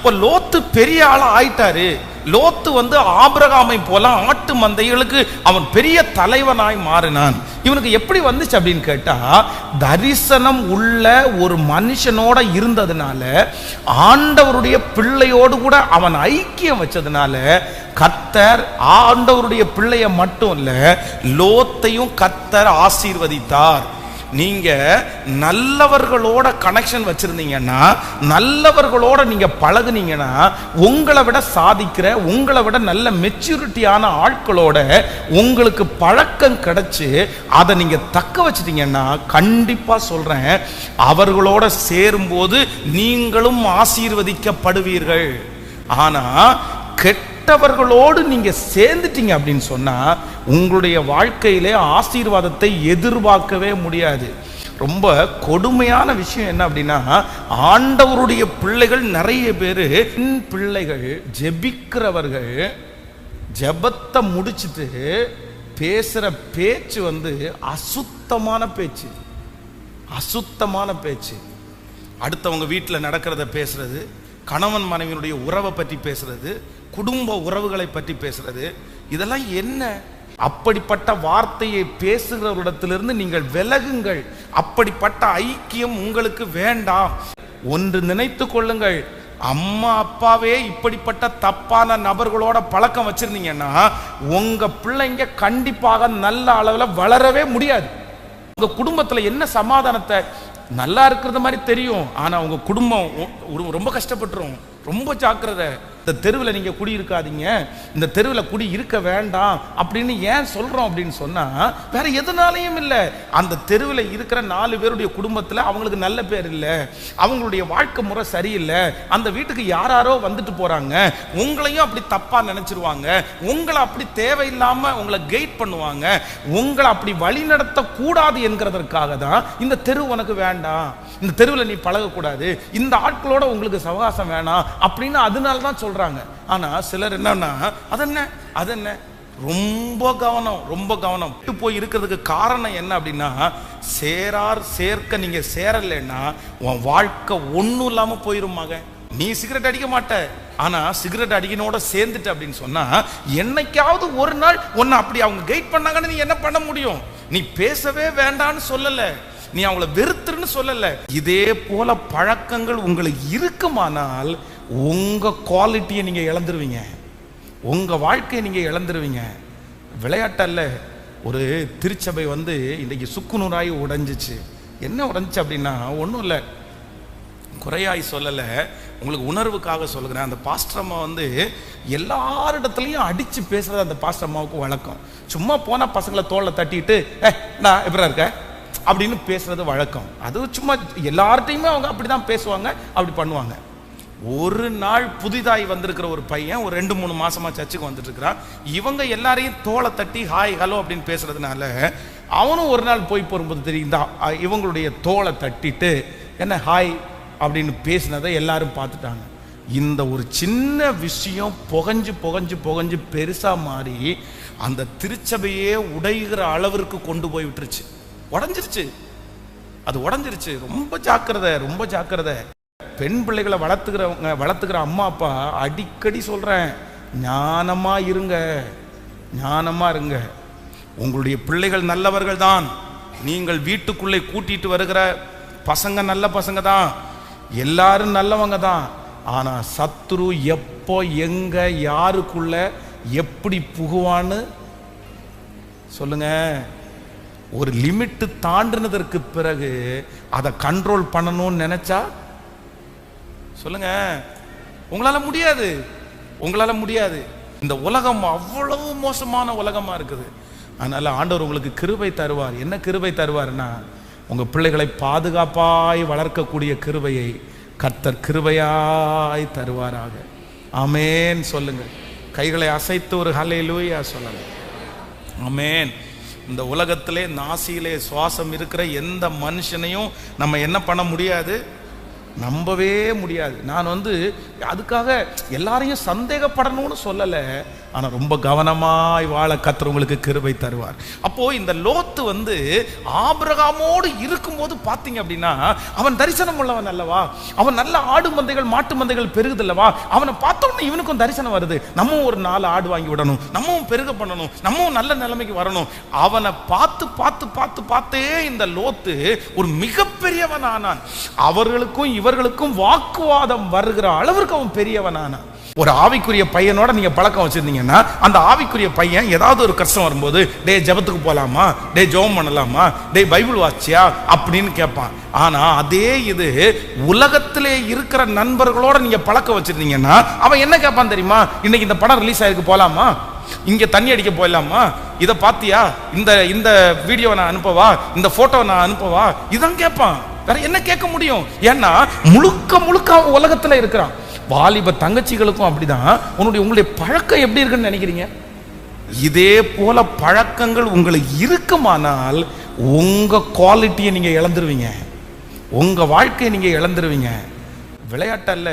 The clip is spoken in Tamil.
இப்ப லோத்து பெரிய ஆளா ஆயிட்டாரு. லோத்து ஆபிரகாமை போல ஆட்டு மந்தைகளுக்கு அவன் பெரிய தலைவனாய் மாறினான். இவனுக்கு எப்படி வந்துச்சு அப்படின்னு கேட்டா, தரிசனம் உள்ள ஒரு மனுஷனோட இருந்ததுனால, ஆண்டவருடைய பிள்ளையோடு கூட அவன் ஐக்கியம் வச்சதுனால, கர்த்தர் ஆண்டவருடைய பிள்ளைய மட்டும் இல்ல, லோத்தையும் கர்த்தர் ஆசீர்வதித்தார். நீங்க நல்லவர்களோட கனெக்ஷன் வச்சிருந்தீங்கன்னா, நல்லவர்களோட நீங்க பழகுனீங்கன்னா, உங்களை விட சாதிக்கிற, உங்களை விட நல்ல மெச்சூரிட்டியான ஆட்களோட உங்களுக்கு பழக்கம் கிடைச்சு அதை நீங்க தக்க வச்சிட்டீங்கன்னா, கண்டிப்பா சொல்றேன், அவர்களோட சேரும்போது நீங்களும் ஆசீர்வதிக்கப்படுவீர்கள். ஆனா கெட்டவர்களோடு நீங்க சேர்ந்துட்டீங்க அப்படின்னு சொன்னா, உங்களுடைய வாழ்க்கையிலே ஆசீர்வாதத்தை எதிர்பார்க்கவே முடியாது. ரொம்ப கொடுமையான விஷயம் என்ன அப்படின்னா, ஆண்டவருடைய பிள்ளைகள் நிறைய பேரு, பிள்ளைகள் ஜெபிக்கிறவர்கள் ஜெபத்தை முடிச்சிட்டு பேசுற பேச்சு அசுத்தமான பேச்சு, அசுத்தமான பேச்சு. அடுத்தவங்க வீட்டில் நடக்கிறத பேசுறது, கணவன் மனைவியினுடைய உறவை பற்றி பேசுறது, குடும்ப உறவுகளை பற்றி பேசுறது, இதெல்லாம் என்ன? அப்படிப்பட்ட வார்த்தையை பேசுகிறவரிடத்திலிருந்து நீங்கள் விலகுங்கள். அப்படிப்பட்ட ஐக்கியம் உங்களுக்கு வேண்டாம். ஒன்று நினைத்து கொள்ளுங்கள், அம்மா அப்பாவே இப்படிப்பட்ட தப்பான நபர்களோட பழக்கம் வச்சிருந்தீங்கன்னா, உங்க பிள்ளைங்க கண்டிப்பாக நல்ல அளவில் வளரவே முடியாது. உங்க குடும்பத்துல என்ன சமாதானத்தை, நல்லா இருக்கிறது மாதிரி தெரியும், ஆனா உங்க குடும்பம் ரொம்ப கஷ்டப்பட்டுரும். ரொம்ப ஜாக்கிரதை. இந்த தெருவில் நீங்க குடி இருக்காதீங்க, இந்த தெருவில் குடி இருக்க வேண்டாம் அப்படின்னு ஏன் சொல்றோம் அப்படின்னு சொன்னா, வேற எதுனாலையும் இல்லை. அந்த தெருவில் இருக்கிற 4 பேருடைய குடும்பத்தில் அவங்களுக்கு நல்ல பேர் இல்லை, அவங்களுடைய வாழ்க்கை முறை சரியில்லை, அந்த வீட்டுக்கு யாராரோ வந்துட்டு போறாங்க, உங்களையும் அப்படி தப்பா நினைச்சிருவாங்க, உங்களை அப்படி தேவையில்லாம உங்களை கைட் பண்ணுவாங்க, உங்களை அப்படி வழி நடத்த கூடாது என்கிறதற்காக தான் இந்த தெரு உனக்கு வேண்டாம், இந்த தெருவில் நீ பழகக்கூடாது, இந்த ஆட்களோட உங்களுக்கு சவகாசம் வேணாம் அப்படின்னு அதனால தான் சொல்றாங்க. ஆனா சிலர் என்னன்னா, அதென்ன ரொம்ப கவனம், ரொம்ப கவனம் போய் இருக்கிறதுக்கு காரணம் என்ன அப்படின்னா, சேர்க்க நீங்க சேரலைன்னா உன் வாழ்க்கை ஒன்றும் இல்லாம போயிருமாங்க. நீ சிகரெட் அடிக்க மாட்ட, ஆனா சிகரெட் அடிக்கனோட சேர்ந்துட்ட அப்படின்னு சொன்னா, என்னைக்காவது ஒரு நாள் உன்னை அப்படி அவங்க கைட் பண்ணாங்கன்னு நீ என்ன பண்ண முடியும்? நீ பேசவே வேண்டான்னு சொல்லல, நீ அவங்கள வெறுத்துன்னு சொல்லல. இதே போல பழக்கங்கள் உங்களுக்கு இருக்குமானால் உங்க குவாலிட்டியை நீங்க இழந்துருவீங்க, உங்க வாழ்க்கையை நீங்க இழந்துருவீங்க. விளையாட்டல்ல. ஒரு திருச்சபை இன்னைக்கு சுக்குநூறாய் உடைஞ்சிச்சு. என்ன உடைஞ்சிச்சு அப்படின்னா, ஒன்றும் இல்லை, குறையாய் சொல்லலை, உங்களுக்கு உணர்வுக்காக சொல்லுகிறேன். அந்த பாஸ்டர்மா எல்லாரிடத்துலையும் அடித்து பேசுறது அந்த பாஸ்டர்மாவுக்கு வழக்கம். சும்மா போனால் பசங்களை தோலை தட்டிட்டு நான் எப்படா இருக்க அப்படின்னு பேசுறது வழக்கம். அது சும்மா எல்லார்ட்டையுமே அவங்க அப்படி தான் பேசுவாங்க, அப்படி பண்ணுவாங்க. ஒரு நாள் புதிதாய் வந்திருக்கிற ஒரு பையன் ஒரு 2-3 மாசமா சர்ச்சுக்கு வந்துட்டு இருக்கிறான். இவங்க எல்லாரையும் தோலை தட்டி ஹாய் ஹலோ அப்படின்னு பேசுறதுனால அவனும் ஒரு நாள் போய் போகும்போது தெரியுதா, இவங்களுடைய தோலை தட்டிட்டு என்ன ஹாய் அப்படின்னு பேசினதை எல்லாரும் பார்த்துட்டாங்க. இந்த ஒரு சின்ன விஷயம் புகஞ்சு புகஞ்சு புகஞ்சு பெருசா மாறி அந்த திருச்சபையே உடைகிற அளவிற்கு கொண்டு போய் விட்டுருச்சு. உடஞ்சிருச்சு, அது உடஞ்சிருச்சு. ரொம்ப ஜாக்கிரதை, ரொம்ப ஜாக்கிரதை. பெண் பிள்ளைகளை வளர்த்துக்கிற அம்மா அப்பா அடிக்கடி சொல்றேன், ஞானமா இருங்க, ஞானமா இருங்க. உங்களுடைய பிள்ளைகள் நல்லவர்கள் தான், நீங்கள் வீட்டுக்குள்ளே கூட்டிட்டு வருகிற பசங்க நல்ல பசங்க தான், எல்லாரும் நல்லவங்க தான். ஆனா சத்துரு எப்போ எங்க யாருக்குள்ள எப்படி புகுவான்னு சொல்லுங்க. ஒரு லிமிட் தாண்டினதற்கு பிறகு அதை கண்ட்ரோல் பண்ணணும்னு நினைச்சா சொல்லுங்க, உங்களால முடியாது, உங்களால முடியாது. இந்த உலகம் அவ்வளவு மோசமான உலகமா இருக்குது. அதனால ஆண்டவர் உங்களுக்கு கிருபை தருவார். என்ன கிருபை தருவார்னா, உங்க பிள்ளைகளை பாதுகாப்பாய் வளர்க்கக்கூடிய கிருபையை கர்த்தர் கிருபையாய் தருவாராக. ஆமேன் சொல்லுங்க. கைகளை அசைத்து ஒரு ஹல்லேலூயா சொல்லுங்க. ஆமேன். இந்த உலகத்திலே நாசியிலே சுவாசம் இருக்கிற எந்த மனுஷனையும் நம்ம என்ன பண்ண முடியாது, நம்பவே முடியாது. நான் அதுக்காக எல்லாரையும் சந்தேகப்படணும்னு சொல்லலை, ஆனால் ரொம்ப கவனமாய் வாழ கர்த்தர் உங்களுக்கு கிருபை தருவார். அப்போ இந்த லோத்து ஆபிரகாமோடு இருக்கும்போது பார்த்தீங்க அப்படின்னா அவன் தரிசனம் உள்ளவன் அல்லவா, அவன் நல்ல ஆடு மந்தைகள் மாட்டு மந்தைகள் பெருகுது அல்லவா, அவனை பார்த்த உடனே இவனுக்கும் தரிசனம் வருது, நம்மவும் ஒரு 4 ஆடு வாங்கி விடணும், நம்மவும் பெருக பண்ணணும், நம்மவும் நல்ல நிலைமைக்கு வரணும். அவனை பார்த்து பார்த்து பார்த்து பார்த்தே இந்த லோத்து ஒரு மிகப்பெரியவன் ஆனான். அவர்களுக்கும் இவர்களுக்கும் வாக்குவாதம் வருகிற அளவிற்கு அவன் பெரியவன் ஆனான். ஒரு ஆவிக்குரிய பையனோட நீங்க பழக்கம் வச்சிருந்தீங்கன்னா அந்த ஆவிக்குரிய பையன் ஏதாவது ஒரு கஷ்டம் வரும்போது, டே ஜெபத்துக்கு போலாமா, டே ஜெபம் பண்ணலாமா, டே பைபிள் வாசியா அப்படின்னு கேட்பான். ஆனா அதே இது உலகத்திலே இருக்கிற நண்பர்களோட நீங்க பழக்கம் வச்சிருந்தீங்கன்னா அவன் என்ன கேட்பான் தெரியுமா? இன்னைக்கு இந்த படம் ரிலீஸ் ஆயிருக்கு, போலாமா, இங்க தண்ணி அடிக்க போயிடலாமா, இதை பாத்தியா, இந்த வீடியோவை நான் அனுப்பவா, இந்த போட்டோவை நான் அனுப்பவா, இதான் கேட்பான். வேற என்ன கேட்க முடியும்? ஏன்னா முழுக்க முழுக்க அவன் உலகத்துல இருக்கிறான். வாலிப தங்கச்சிகளுக்கும் அப்படிதான். உங்களுடைய பழக்கம் எப்படி இருக்குன்னு நினைக்கிறீங்க? இதே போல பழக்கங்கள் உங்களுக்கு இருக்குமானால் உங்க குவாலிட்டியை நீங்க இழந்துருவீங்க, உங்க வாழ்க்கையை நீங்க இழந்துருவீங்க. விளையாட்டல்ல,